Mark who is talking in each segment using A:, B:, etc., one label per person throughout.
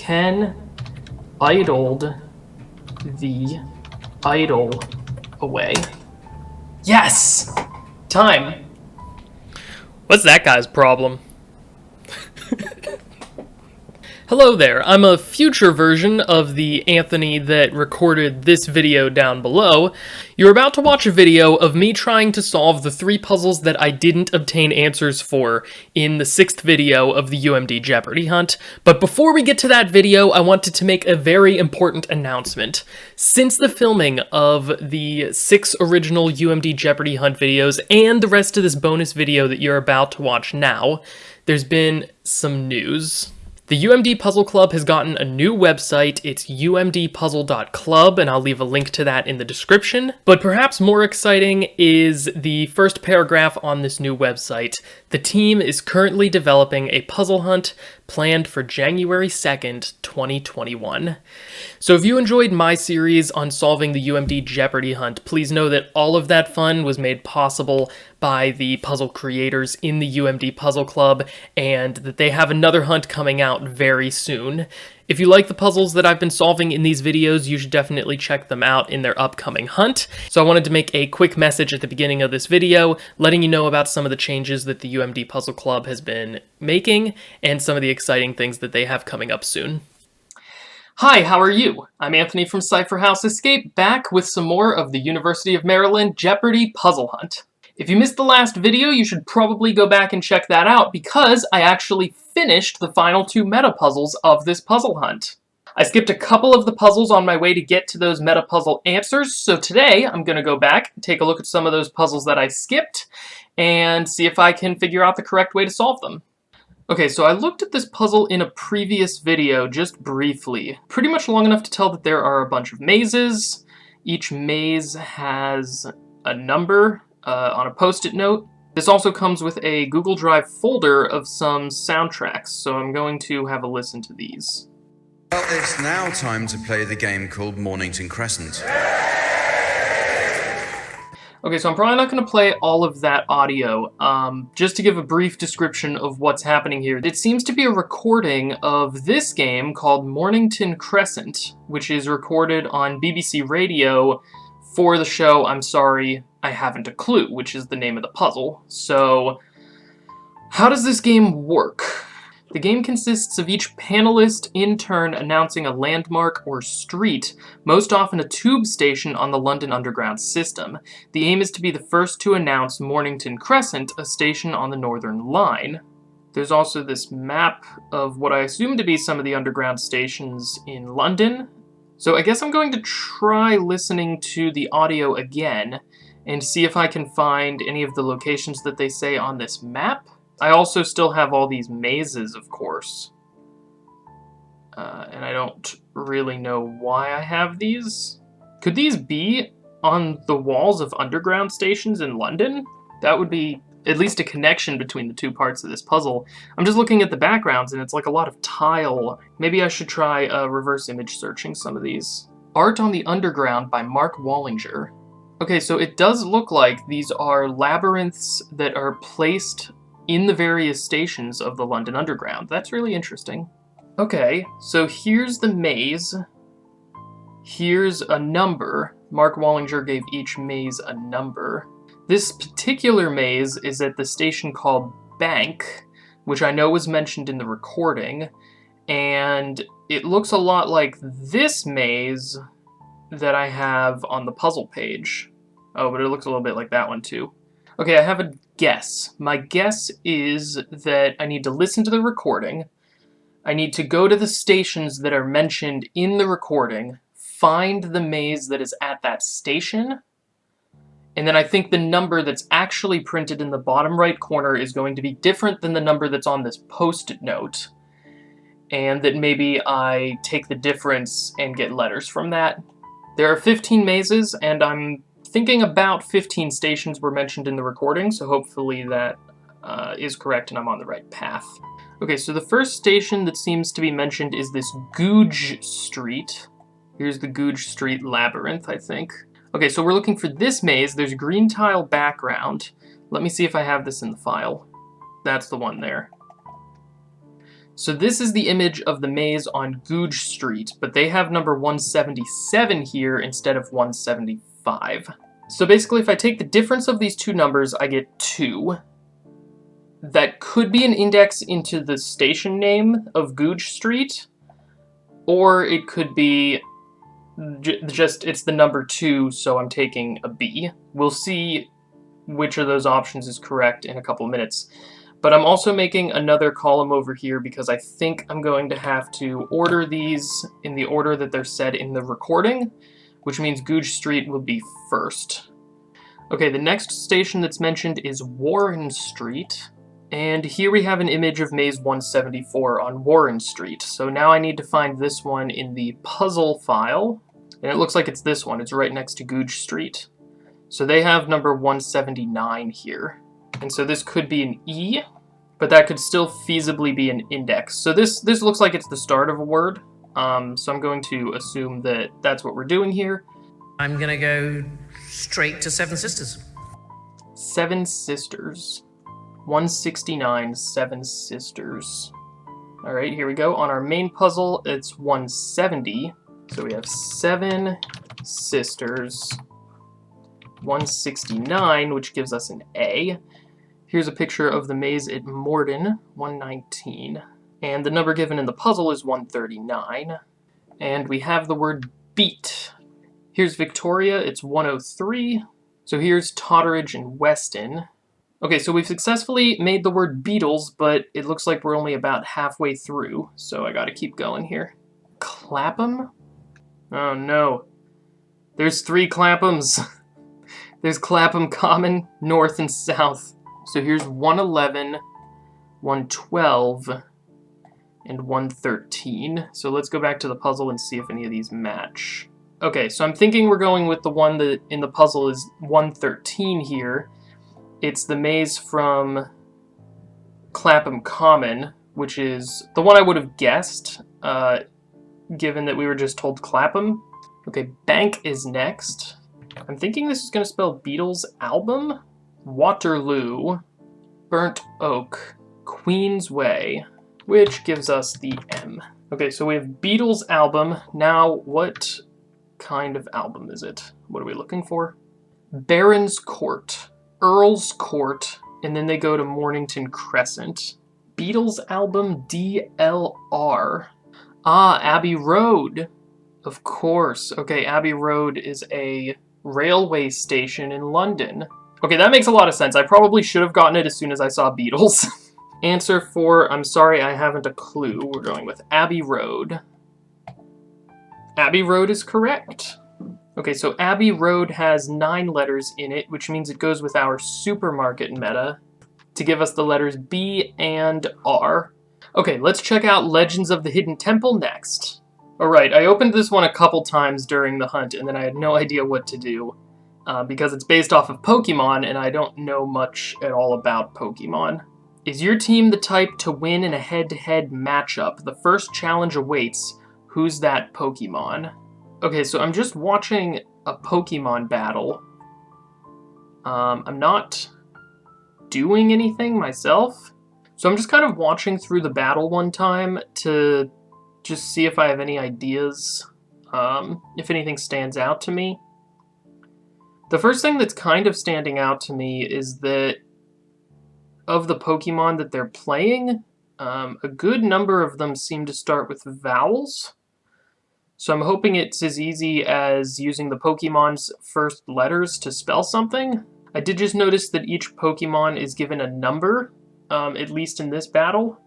A: Ken idled the idol away. Yes! Time.
B: What's that guy's problem? Hello there, I'm a future version of the Anthony that recorded this video down below. You're about to watch a video of me trying to solve the 3 puzzles that I didn't obtain answers for in the 6th video of the UMD Jeopardy hunt. But before we get to that video, I wanted to make a very important announcement. Since the filming of the 6 original UMD Jeopardy hunt videos and the rest of this bonus video that you're about to watch now, there's been some news. The UMD Puzzle Club has gotten a new website. It's umdpuzzle.club, and I'll leave a link to that in the description. But perhaps more exciting is the first paragraph on this new website. The team is currently developing a puzzle hunt planned for January 2nd, 2021. So if you enjoyed my series on solving the UMD Jeopardy hunt, please know that all of that fun was made possible by the puzzle creators in the UMD Puzzle Club, and that they have another hunt coming out very soon. If you like the puzzles that I've been solving in these videos, you should definitely check them out in their upcoming hunt. So I wanted to make a quick message at the beginning of this video, letting you know about some of the changes that the UMD Puzzle Club has been making, and some of the exciting things that they have coming up soon.
A: Hi, how are you? I'm Anthony from Cypher House Escape, back with some more of the University of Maryland Jeopardy Puzzle Hunt. If you missed the last video, you should probably go back and check that out, because I actually finished the final 2 meta puzzles of this puzzle hunt. I skipped a couple of the puzzles on my way to get to those meta puzzle answers, so today I'm going to go back and take a look at some of those puzzles that I skipped, and see if I can figure out the correct way to solve them. Okay, so I looked at this puzzle in a previous video, just briefly. Pretty much long enough to tell that there are a bunch of mazes. Each maze has a number on a post-it note. This also comes with a Google Drive folder of some soundtracks, so I'm going to have a listen to these.
C: Well, it's now time to play the game called Mornington Crescent.
A: Okay, so I'm probably not going to play all of that audio. Just to give a brief description of what's happening here. It seems to be a recording of this game called Mornington Crescent, which is recorded on BBC Radio for the show I'm Sorry, I Haven't a Clue, which is the name of the puzzle. So, how does this game work? The game consists of each panelist in turn announcing a landmark or street, most often a tube station on the London Underground system. The aim is to be the first to announce Mornington Crescent, a station on the Northern Line. There's also this map of what I assume to be some of the underground stations in London. So I guess I'm going to try listening to the audio again and see if I can find any of the locations that they say on this map. I also still have all these mazes, of course. And I don't really know why I have these. Could these be on the walls of underground stations in London? That would be at least a connection between the 2 parts of this puzzle. I'm just looking at the backgrounds and it's like a lot of tile. Maybe I should try reverse image searching some of these. Art on the Underground by Mark Wallinger. Okay, so it does look like these are labyrinths that are placed in the various stations of the London Underground. That's really interesting. Okay, so here's the maze. Here's a number. Mark Wallinger gave each maze a number. This particular maze is at the station called Bank, which I know was mentioned in the recording, and it looks a lot like this maze that I have on the puzzle page. Oh, but it looks a little bit like that one too. Okay, I have a guess. My guess is that I need to listen to the recording, I need to go to the stations that are mentioned in the recording, find the maze that is at that station, and then I think the number that's actually printed in the bottom right corner is going to be different than the number that's on this post-it note, and that maybe I take the difference and get letters from that. There are 15 mazes, and I'm thinking about 15 stations were mentioned in the recording, so hopefully that is correct and I'm on the right path. Okay, so the first station that seems to be mentioned is this Googe Street. Here's the Googe Street Labyrinth, I think. Okay, so we're looking for this maze. There's green tile background. Let me see if I have this in the file. That's the one there. So this is the image of the maze on Googe Street, but they have number 177 here instead of 175. So basically, if I take the difference of these two numbers, I get 2. That could be an index into the station name of Googe Street, or it could be just it's the number 2, so I'm taking a B. We'll see which of those options is correct in a couple minutes. But I'm also making another column over here because I think I'm going to have to order these in the order that they're said in the recording, which means Googe Street will be first. Okay, the next station that's mentioned is Warren Street. And here we have an image of Maze 174 on Warren Street. So now I need to find this one in the puzzle file. And it looks like it's this one. It's right next to Googe Street. So they have number 179 here. And so this could be an E, but that could still feasibly be an index. So this looks like it's the start of a word. So I'm going to assume that that's what we're doing here.
D: I'm going to go straight to Seven Sisters.
A: Seven Sisters. 169, Seven Sisters. All right, here we go. On our main puzzle, it's 170. So we have 7 Sisters. 169, which gives us an A. Here's a picture of the maze at Morden, 119. And the number given in the puzzle is 139. And we have the word beat. Here's Victoria, it's 103. So here's Totteridge and Weston. Okay, so we've successfully made the word Beatles, but it looks like we're only about halfway through, so I gotta keep going here. Clapham? Oh no. There's 3 Claphams. There's Clapham Common, North and South. So here's 111, 112, and 113. So let's go back to the puzzle and see if any of these match. Okay, so I'm thinking we're going with the one that in the puzzle is 113 here. It's the maze from Clapham Common, which is the one I would have guessed, given that we were just told Clapham. Okay, Bank is next. I'm thinking this is going to spell Beatles album. Waterloo, Burnt Oak, Queensway, which gives us the M. Okay, so we have Beatles album. Now, what kind of album is it? What are we looking for? Baron's Court, Earl's Court, and then they go to Mornington Crescent. Beatles album DLR. Ah, Abbey Road. Of course. Okay, Abbey Road is a railway station in London. Okay, that makes a lot of sense. I probably should have gotten it as soon as I saw Beatles. Answer 4, I'm sorry, I haven't a clue. We're going with Abbey Road. Abbey Road is correct. Okay, so Abbey Road has 9 letters in it, which means it goes with our supermarket meta to give us the letters B and R. Okay, let's check out Legends of the Hidden Temple next. Alright, I opened this one a couple times during the hunt, and then I had no idea what to do, because it's based off of Pokemon, and I don't know much at all about Pokemon. Is your team the type to win in a head-to-head matchup? The first challenge awaits. Who's that Pokemon? Okay, so I'm just watching a Pokemon battle. I'm not doing anything myself, so I'm just kind of watching through the battle one time to just see if I have any ideas, if anything stands out to me. The first thing that's kind of standing out to me is that of the Pokemon that they're playing, a good number of them seem to start with vowels. So I'm hoping it's as easy as using the Pokemon's first letters to spell something. I did just notice that each Pokemon is given a number, at least in this battle.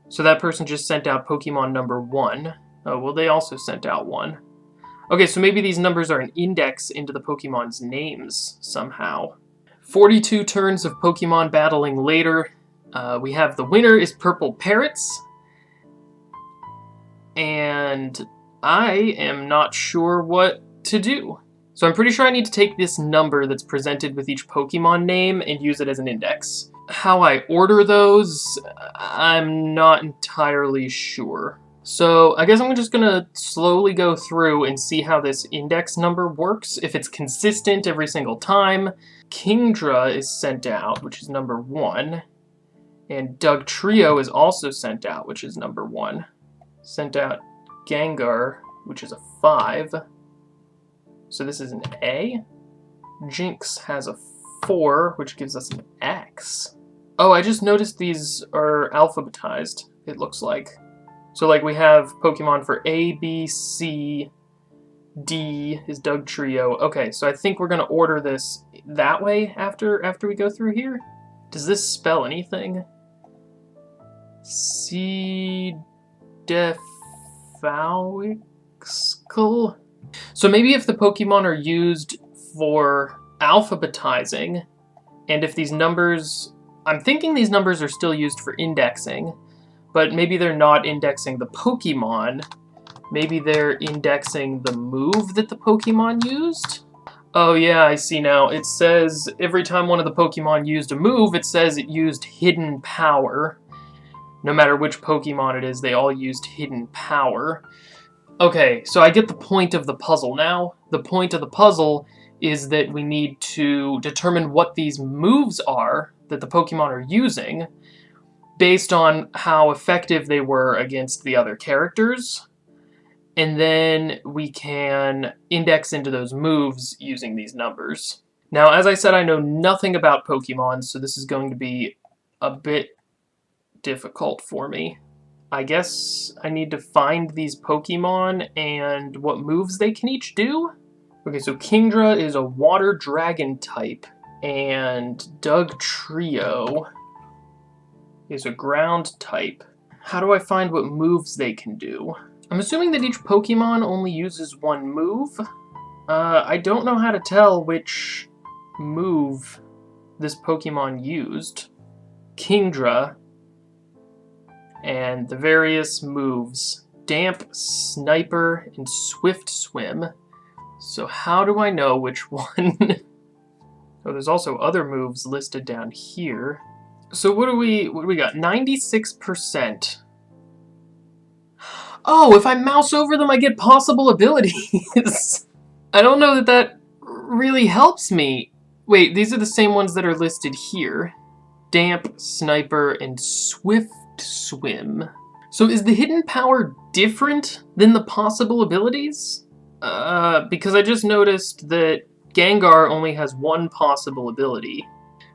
A: So that person just sent out Pokemon number 1. Oh, well, they also sent out 1. Okay, so maybe these numbers are an index into the Pokemon's names somehow. 42 turns of Pokemon battling later. We have the winner is Purple Parrots. And I am not sure what to do. So I'm pretty sure I need to take this number that's presented with each Pokemon name and use it as an index. How I order those, I'm not entirely sure. So I guess I'm just gonna slowly go through and see how this index number works, if it's consistent every single time. Kingdra is sent out, which is number 1. And Doug Trio is also sent out, which is number 1. Sent out Gengar, which is a 5. So this is an A. Jinx has a 4, which gives us an X. Oh, I just noticed these are alphabetized, it looks like. So like we have Pokemon for A, B, C, D is Doug Trio. Okay, so I think we're gonna order this that way after we go through here. Does this spell anything? C Defauxical? So maybe if the Pokemon are used for alphabetizing, and if these numbers, I'm thinking these numbers are still used for indexing, but maybe they're not indexing the Pokemon, maybe they're indexing the move that the Pokemon used? Oh yeah, I see now. It says every time one of the Pokemon used a move, it says it used Hidden Power. No matter which Pokemon it is, they all used Hidden Power. Okay, so I get the point of the puzzle now. The point of the puzzle is that we need to determine what these moves are that the Pokemon are using based on how effective they were against the other characters. And then we can index into those moves using these numbers. Now, as I said, I know nothing about Pokemon, so this is going to be a bit difficult for me. I guess I need to find these Pokemon and what moves they can each do. Okay, so Kingdra is a water dragon type, and Doug Trio is a ground type. How do I find what moves they can do? I'm assuming that each Pokemon only uses one move. I don't know how to tell which move this Pokemon used. Kingdra and the various moves. Damp, Sniper, and Swift Swim. So how do I know which one? Oh, there's also other moves listed down here. So what do we got? 96%. Oh, if I mouse over them, I get possible abilities. I don't know that that really helps me. Wait, these are the same ones that are listed here. Damp, Sniper, and Swift Swim. So is the hidden power different than the possible abilities? Because I just noticed that Gengar only has one possible ability.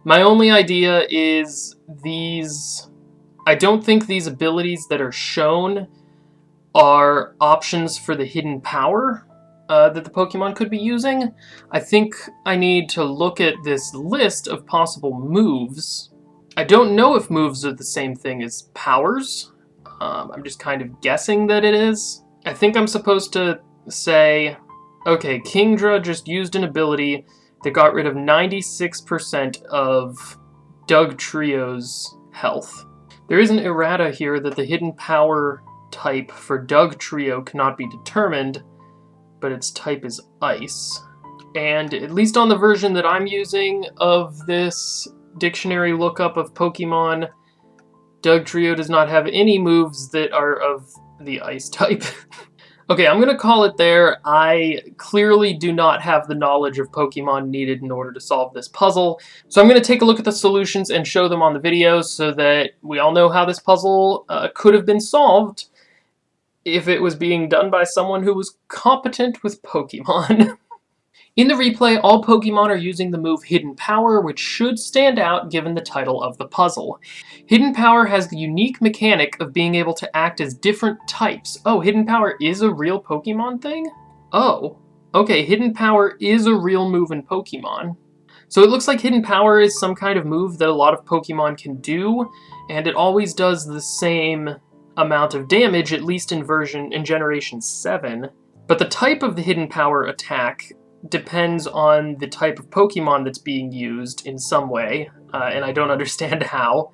A: My only idea is these... I don't think these abilities that are shown are options for the hidden power that the Pokemon could be using. I think I need to look at this list of possible moves. I don't know if moves are the same thing as powers. I'm just kind of guessing that it is. I think I'm supposed to say, okay, Kingdra just used an ability that got rid of 96% of Doug Trio's health. There is an errata here that the hidden power type for Doug Trio cannot be determined, but its type is Ice. And at least on the version that I'm using of this dictionary lookup of Pokemon, Doug Trio does not have any moves that are of the Ice type. Okay, I'm gonna call it there. I clearly do not have the knowledge of Pokemon needed in order to solve this puzzle, so I'm gonna take a look at the solutions and show them on the video so that we all know how this puzzle could have been solved if it was being done by someone who was competent with Pokemon. In the replay, all Pokemon are using the move Hidden Power, which should stand out given the title of the puzzle. Hidden Power has the unique mechanic of being able to act as different types. Oh, Hidden Power is a real Pokemon thing? Oh, okay, Hidden Power is a real move in Pokemon. So it looks like Hidden Power is some kind of move that a lot of Pokemon can do, and it always does the same amount of damage, at least in Generation 7. But the type of the Hidden Power attack depends on the type of Pokemon that's being used in some way, and I don't understand how.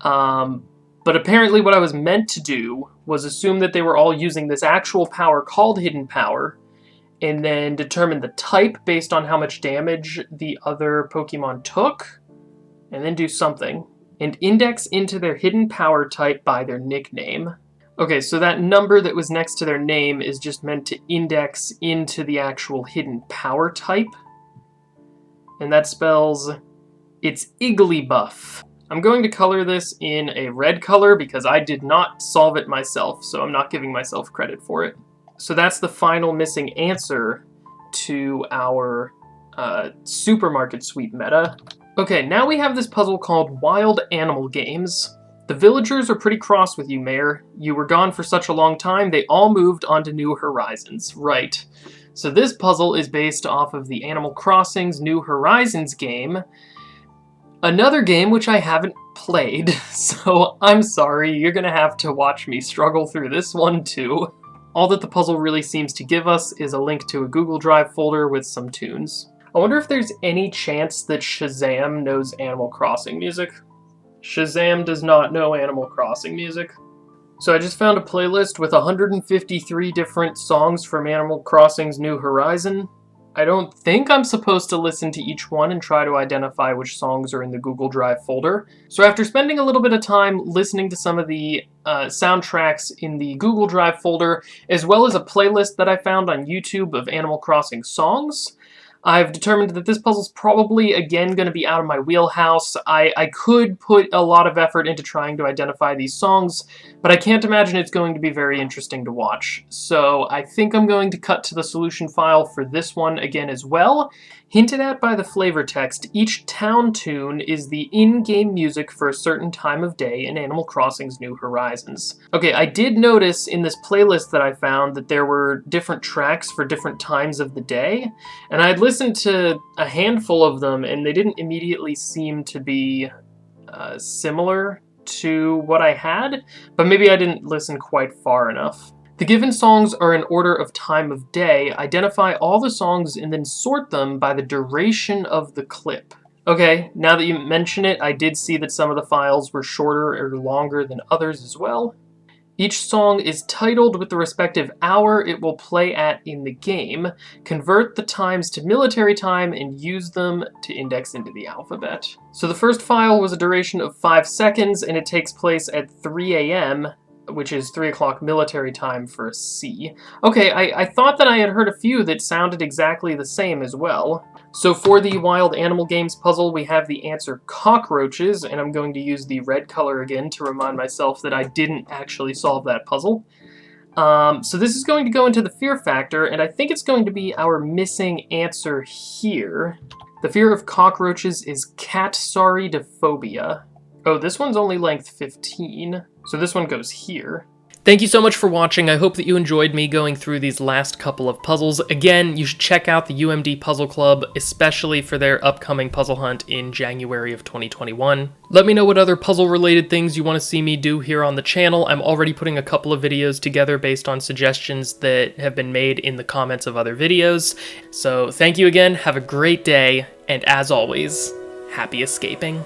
A: But apparently what I was meant to do was assume that they were all using this actual power called Hidden Power, and then determine the type based on how much damage the other Pokemon took, and then do something, and index into their Hidden Power type by their nickname. Okay, so that number that was next to their name is just meant to index into the actual Hidden Power type. And that spells it's Igglybuff. I'm going to color this in a red color because I did not solve it myself, so I'm not giving myself credit for it. So that's the final missing answer to our supermarket sweep meta. Okay, now we have this puzzle called Wild Animal Games. The villagers are pretty cross with you, Mayor. You were gone for such a long time, they all moved onto New Horizons. Right. So this puzzle is based off of the Animal Crossing's New Horizons game. Another game which I haven't played, so I'm sorry, you're gonna have to watch me struggle through this one too. All that the puzzle really seems to give us is a link to a Google Drive folder with some tunes. I wonder if there's any chance that Shazam knows Animal Crossing music. Shazam does not know Animal Crossing music. So I just found a playlist with 153 different songs from Animal Crossing's New Horizon. I don't think I'm supposed to listen to each one and try to identify which songs are in the Google Drive folder. So after spending a little bit of time listening to some of the soundtracks in the Google Drive folder, as well as a playlist that I found on YouTube of Animal Crossing songs, I've determined that this puzzle's probably, again, going to be out of my wheelhouse. I could put a lot of effort into trying to identify these songs, but I can't imagine it's going to be very interesting to watch. So I think I'm going to cut to the solution file for this one again as well. Hinted at by the flavor text, each town tune is the in-game music for a certain time of day in Animal Crossing's New Horizons. Okay, I did notice in this playlist that I found that there were different tracks for different times of the day, and I'd listened to a handful of them, and they didn't immediately seem to be similar to what I had, but maybe I didn't listen quite far enough. The given songs are in order of time of day. Identify all the songs and then sort them by the duration of the clip. Okay, now that you mention it, I did see that some of the files were shorter or longer than others as well. Each song is titled with the respective hour it will play at in the game. Convert the times to military time and use them to index into the alphabet. So the first file was a duration of 5 seconds and it takes place at 3 a.m., which is 3 o'clock military time for a C. Okay, I thought that I had heard a few that sounded exactly the same as well. So for the Wild Animal Games puzzle, we have the answer cockroaches, and I'm going to use the red color again to remind myself that I didn't actually solve that puzzle. So this is going to go into the fear factor, and I think it's going to be our missing answer here. The fear of cockroaches is cat-sorry-dophobia. Oh, this one's only length 15. So this one goes here.
B: Thank you so much for watching. I hope that you enjoyed me going through these last couple of puzzles. Again, you should check out the UMD Puzzle Club, especially for their upcoming puzzle hunt in January of 2021. Let me know what other puzzle-related things you want to see me do here on the channel. I'm already putting a couple of videos together based on suggestions that have been made in the comments of other videos. So thank you again, have a great day, and as always, happy escaping.